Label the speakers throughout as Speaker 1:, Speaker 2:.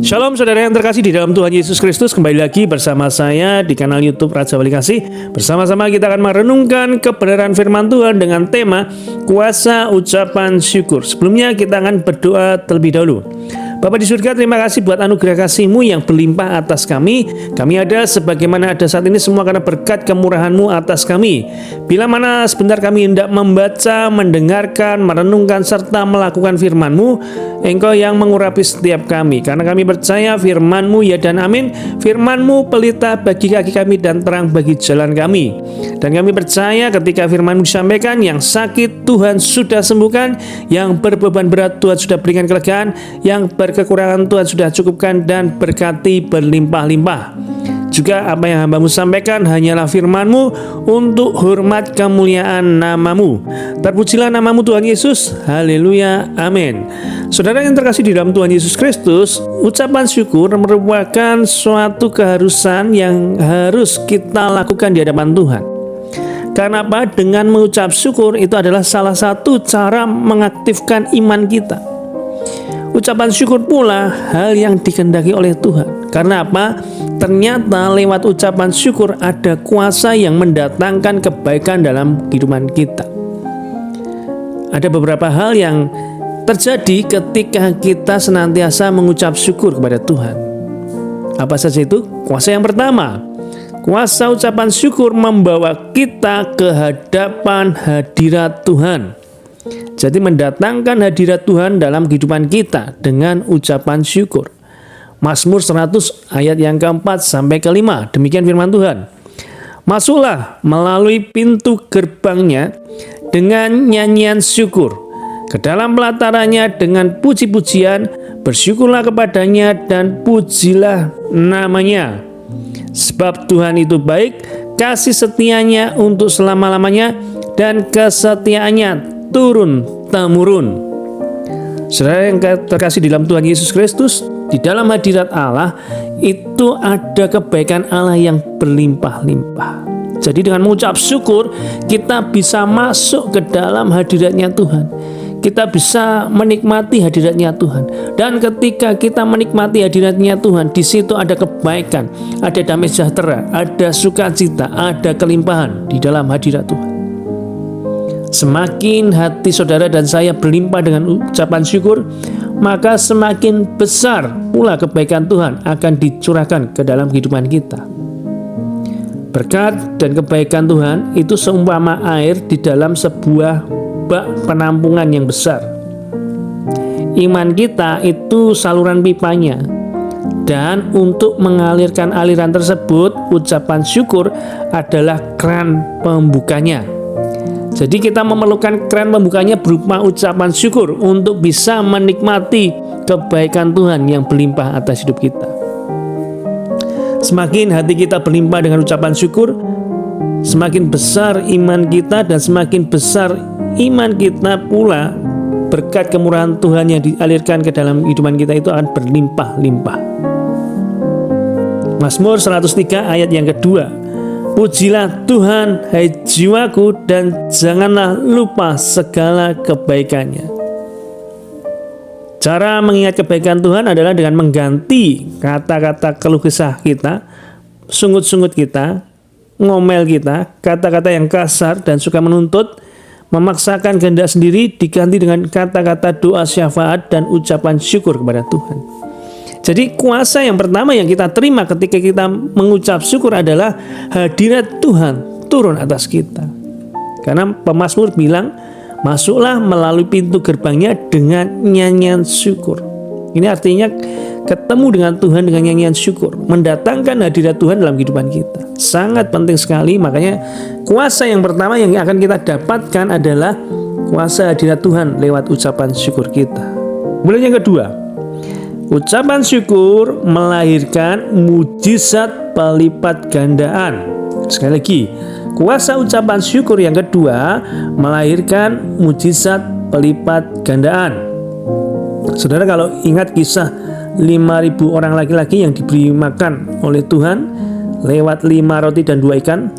Speaker 1: Shalom saudara yang terkasih di dalam Tuhan Yesus Kristus. Kembali lagi bersama saya di kanal YouTube Raja Wali Kasih. Bersama-sama kita akan merenungkan kebenaran firman Tuhan dengan tema kuasa ucapan syukur. Sebelumnya kita akan berdoa terlebih dahulu. Bapa di surga, terima kasih buat anugerah kasih-Mu yang berlimpah atas kami. Kami ada sebagaimana ada saat ini semua karena berkat kemurahan-Mu atas kami. Bila mana sebentar kami hendak membaca, mendengarkan, merenungkan, serta melakukan firman-Mu, Engkau yang mengurapi setiap kami. Karena kami percaya firman-Mu ya dan amin. Firman-Mu pelita bagi kaki kami dan terang bagi jalan kami. Dan kami percaya ketika firman-Mu disampaikan, yang sakit Tuhan sudah sembuhkan, yang berbeban berat Tuhan sudah berikan kelegaan, yang berkekurangan Tuhan sudah cukupkan dan berkati berlimpah-limpah. Juga apa yang hamba-Mu sampaikan hanyalah firman-Mu untuk hormat kemuliaan nama-Mu. Terpujilah nama-Mu Tuhan Yesus. Haleluya. Amin. Saudara yang terkasih di dalam Tuhan Yesus Kristus, ucapan syukur merupakan suatu keharusan yang harus kita lakukan di hadapan Tuhan. Karena apa? Dengan mengucap syukur itu adalah salah satu cara mengaktifkan iman kita. Ucapan syukur pula hal yang dikehendaki oleh Tuhan. Karena apa? Ternyata lewat ucapan syukur ada kuasa yang mendatangkan kebaikan dalam kehidupan kita. Ada beberapa hal yang terjadi ketika kita senantiasa mengucap syukur kepada Tuhan. Apa saja itu? Kuasa yang pertama, kuasa ucapan syukur membawa kita ke hadapan hadirat Tuhan. Jadi mendatangkan hadirat Tuhan dalam kehidupan kita dengan ucapan syukur. Mazmur 100 ayat yang keempat sampai kelima. Demikian firman Tuhan. Masuklah melalui pintu gerbangnya dengan nyanyian syukur, ke dalam pelatarannya dengan puji-pujian, bersyukurlah kepadanya dan pujilah namanya. Sebab Tuhan itu baik, kasih setianya untuk selama-lamanya, dan kesetiaannya turun-temurun. Saudara yang terkasih di dalam Tuhan Yesus Kristus, di dalam hadirat Allah itu ada kebaikan Allah yang berlimpah-limpah. Jadi dengan mengucap syukur kita bisa masuk ke dalam hadiratnya Tuhan. Kita bisa menikmati hadiratnya Tuhan. Dan ketika kita menikmati hadiratnya Tuhan, di situ ada kebaikan, ada damai sejahtera, ada sukacita, ada kelimpahan di dalam hadirat Tuhan. Semakin hati saudara dan saya berlimpah dengan ucapan syukur, maka semakin besar pula kebaikan Tuhan akan dicurahkan ke dalam kehidupan kita. Berkat dan kebaikan Tuhan itu seumpama air di dalam sebuah bak penampungan yang besar. Iman kita itu saluran pipanya, dan untuk mengalirkan aliran tersebut, ucapan syukur adalah keran pembukanya. Jadi kita memerlukan keran pembukanya berupa ucapan syukur untuk bisa menikmati kebaikan Tuhan yang berlimpah atas hidup kita. Semakin hati kita berlimpah dengan ucapan syukur, semakin besar iman kita, dan semakin besar iman kita pula berkat kemurahan Tuhan yang dialirkan ke dalam kehidupan kita itu akan berlimpah-limpah. Mazmur 103 ayat yang kedua. Pujilah Tuhan, hai jiwaku, dan janganlah lupa segala kebaikannya. Cara mengingat kebaikan Tuhan adalah dengan mengganti kata-kata keluh kesah kita, sungut-sungut kita, ngomel kita, kata-kata yang kasar dan suka menuntut, memaksakan kehendak sendiri, diganti dengan kata-kata doa syafaat dan ucapan syukur kepada Tuhan. Jadi kuasa yang pertama yang kita terima ketika kita mengucap syukur adalah hadirat Tuhan turun atas kita. Karena pemazmur bilang, masuklah melalui pintu gerbangnya dengan nyanyian syukur. Ini artinya ketemu dengan Tuhan dengan nyanyian syukur, mendatangkan hadirat Tuhan dalam kehidupan kita. Sangat penting sekali, makanya kuasa yang pertama yang akan kita dapatkan adalah kuasa hadirat Tuhan lewat ucapan syukur kita. Kemudian yang kedua, ucapan syukur melahirkan mujizat pelipat gandaan. Sekali lagi, kuasa ucapan syukur yang kedua melahirkan mujizat pelipat gandaan. Saudara kalau ingat kisah 5.000 orang laki-laki yang diberi makan oleh Tuhan lewat 5 roti dan 2 ikan,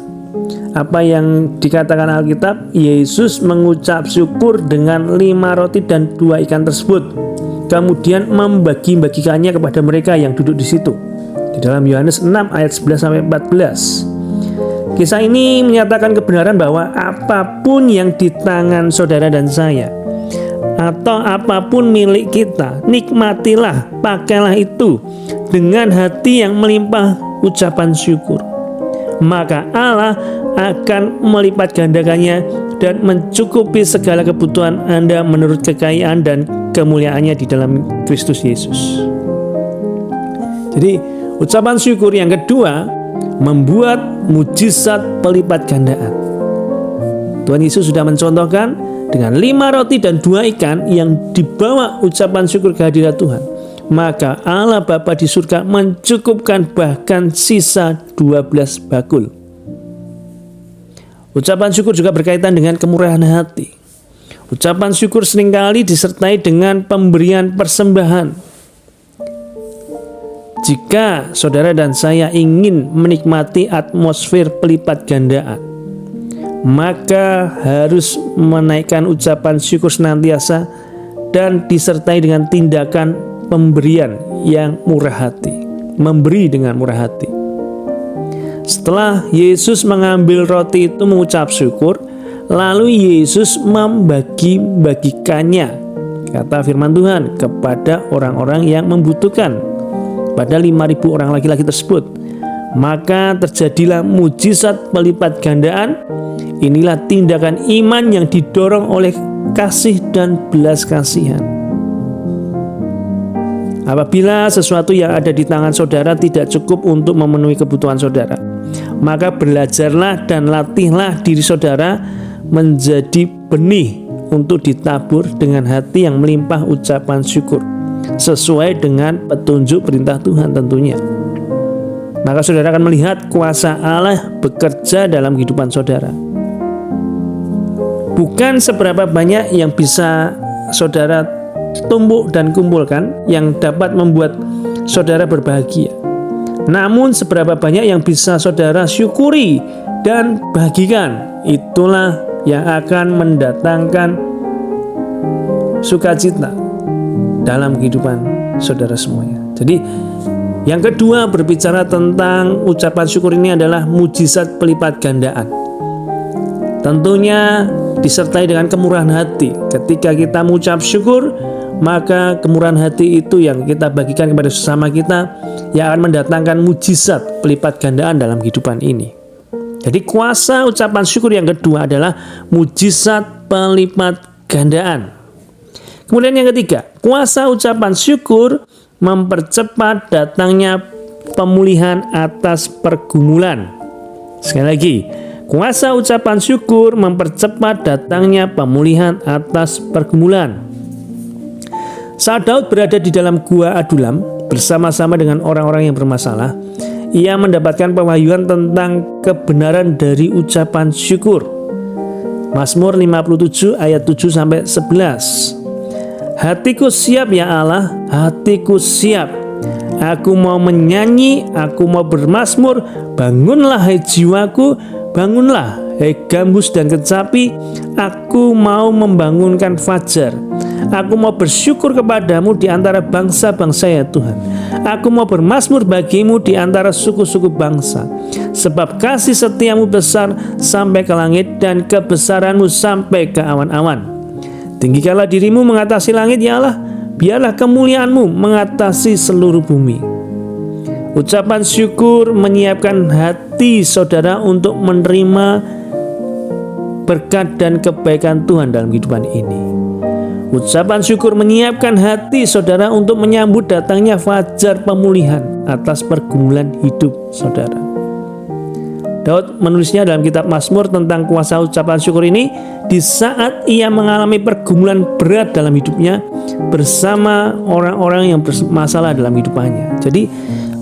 Speaker 1: apa yang dikatakan Alkitab? Yesus mengucap syukur dengan 5 roti dan 2 ikan tersebut. kemudian membagi-bagikannya kepada mereka yang duduk di situ. Di dalam Yohanes 6 ayat 11-14. Kisah ini menyatakan kebenaran bahwa apapun yang di tangan saudara dan saya, atau apapun milik kita, nikmatilah, pakailah itu dengan hati yang melimpah ucapan syukur. Maka Allah akan melipat gandakannya dan mencukupi segala kebutuhan Anda menurut kekayaan dan kemuliaannya di dalam Kristus Yesus. Jadi ucapan syukur yang kedua membuat mujizat pelipat gandaan. Tuhan Yesus sudah mencontohkan dengan 5 roti dan 2 ikan yang dibawa ucapan syukur kehadirat Tuhan. Maka Allah Bapa di surga mencukupkan bahkan sisa 12 bakul. Ucapan syukur juga berkaitan dengan kemurahan hati. Ucapan syukur seringkali disertai dengan pemberian persembahan. Jika saudara dan saya ingin menikmati atmosfer pelipat gandaan, maka harus menaikkan ucapan syukur senantiasa dan disertai dengan tindakan pemberian yang murah hati. Memberi dengan murah hati. Setelah Yesus mengambil roti itu mengucap syukur, lalu Yesus membagi-bagikannya, kata firman Tuhan, kepada orang-orang yang membutuhkan, pada 5.000 orang laki-laki tersebut. Maka terjadilah mujizat pelipat gandaan. Inilah tindakan iman yang didorong oleh kasih dan belas kasihan. Apabila sesuatu yang ada di tangan saudara tidak cukup untuk memenuhi kebutuhan saudara, maka belajarlah dan latihlah diri saudara menjadi benih untuk ditabur dengan hati yang melimpah ucapan syukur, sesuai dengan petunjuk perintah Tuhan tentunya. Maka saudara akan melihat kuasa Allah bekerja dalam kehidupan saudara. Bukan seberapa banyak yang bisa saudara tumbuk dan kumpulkan yang dapat membuat saudara berbahagia, namun seberapa banyak yang bisa saudara syukuri dan bagikan, itulah yang akan mendatangkan sukacita dalam kehidupan saudara semuanya. Jadi yang kedua berbicara tentang ucapan syukur ini adalah mujizat pelipat gandaan. Tentunya disertai dengan kemurahan hati. Ketika kita mengucap syukur, maka kemurahan hati itu yang kita bagikan kepada sesama kita yang akan mendatangkan mujizat pelipat gandaan dalam kehidupan ini. Jadi kuasa ucapan syukur yang kedua adalah mujizat pelipat gandaan. Kemudian yang ketiga, kuasa ucapan syukur mempercepat datangnya pemulihan atas pergumulan. Sekali lagi, kuasa ucapan syukur mempercepat datangnya pemulihan atas pergumulan. Saat Daud berada di dalam gua Adulam bersama-sama dengan orang-orang yang bermasalah, ia mendapatkan pewahyuan tentang kebenaran dari ucapan syukur. Mazmur 57 ayat 7-11. Hatiku siap ya Allah, hatiku siap. Aku mau menyanyi, aku mau bermazmur. Bangunlah hai jiwaku, bangunlah hai gambus dan kecapi. Aku mau membangunkan fajar. Aku mau bersyukur kepadamu di antara bangsa-bangsa ya Tuhan. Aku mau bermazmur bagimu di antara suku-suku bangsa. Sebab kasih setiamu besar sampai ke langit dan kebesaranmu sampai ke awan-awan. Tinggikanlah dirimu mengatasi langit ya Allah. Biarlah kemuliaanmu mengatasi seluruh bumi. Ucapan syukur menyiapkan hati saudara untuk menerima berkat dan kebaikan Tuhan dalam kehidupan ini. Ucapan syukur menyiapkan hati saudara untuk menyambut datangnya fajar pemulihan atas pergumulan hidup saudara. Daud menulisnya dalam kitab Mazmur tentang kuasa ucapan syukur ini di saat ia mengalami pergumulan berat dalam hidupnya bersama orang-orang yang bermasalah dalam hidupannya. Jadi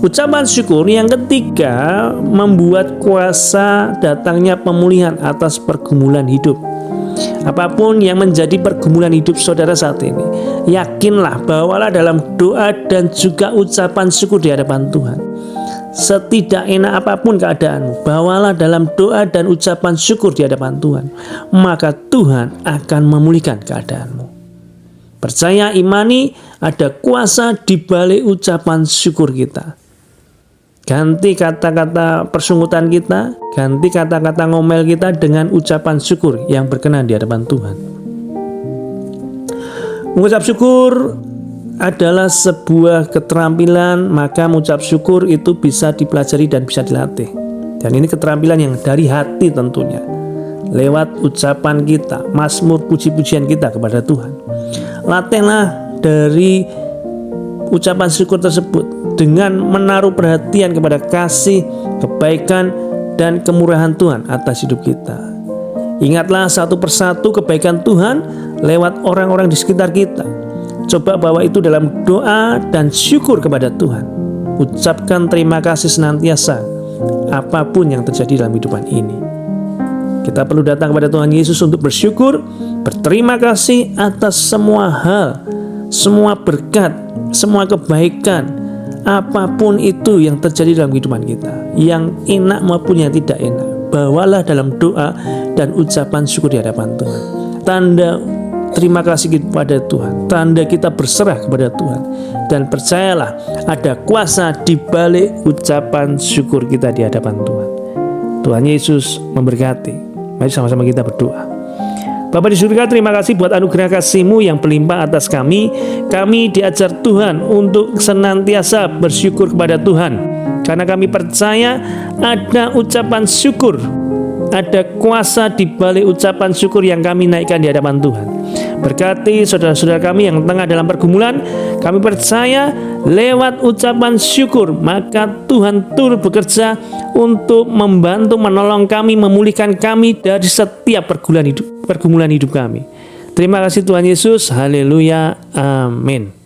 Speaker 1: ucapan syukur yang ketiga membuat kuasa datangnya pemulihan atas pergumulan hidup. Apapun yang menjadi pergumulan hidup saudara saat ini, yakinlah, bawalah dalam doa dan juga ucapan syukur di hadapan Tuhan. Setidak enak apapun keadaanmu, bawalah dalam doa dan ucapan syukur di hadapan Tuhan. Maka Tuhan akan memulihkan keadaanmu. Percaya, imani, ada kuasa di balik ucapan syukur kita. Ganti kata-kata persungutan kita, ganti kata-kata ngomel kita dengan ucapan syukur yang berkenan di hadapan Tuhan. Mengucap syukur adalah sebuah keterampilan, maka mengucap syukur itu bisa dipelajari dan bisa dilatih. Dan ini keterampilan yang dari hati tentunya, lewat ucapan kita, mazmur, puji-pujian kita kepada Tuhan. Latihlah dari ucapan syukur tersebut dengan menaruh perhatian kepada kasih, kebaikan, dan kemurahan Tuhan atas hidup kita. Ingatlah satu persatu kebaikan Tuhan lewat orang-orang di sekitar kita. Coba bawa itu dalam doa dan syukur kepada Tuhan. Ucapkan terima kasih senantiasa apapun yang terjadi dalam kehidupan ini. Kita perlu datang kepada Tuhan Yesus untuk bersyukur, berterima kasih atas semua hal, semua berkat, semua kebaikan, apapun itu yang terjadi dalam kehidupan kita, yang enak maupun yang tidak enak. Bawalah dalam doa dan ucapan syukur di hadapan Tuhan. Tanda terima kasih kepada Tuhan, tanda kita berserah kepada Tuhan. Dan percayalah, ada kuasa di balik ucapan syukur kita di hadapan Tuhan. Tuhan Yesus memberkati. Mari sama-sama kita berdoa. Bapa di surga, terima kasih buat anugerah kasih-Mu yang berlimpah atas kami. Kami diajar Tuhan untuk senantiasa bersyukur kepada Tuhan, karena kami percaya ada ucapan syukur, ada kuasa di balik ucapan syukur yang kami naikkan di hadapan Tuhan. Berkati saudara-saudara kami yang tengah dalam pergumulan. Kami percaya lewat ucapan syukur, maka Tuhan turut bekerja untuk membantu, menolong kami, memulihkan kami dari setiap pergumulan hidup kami. Terima kasih Tuhan Yesus. Haleluya. Amin.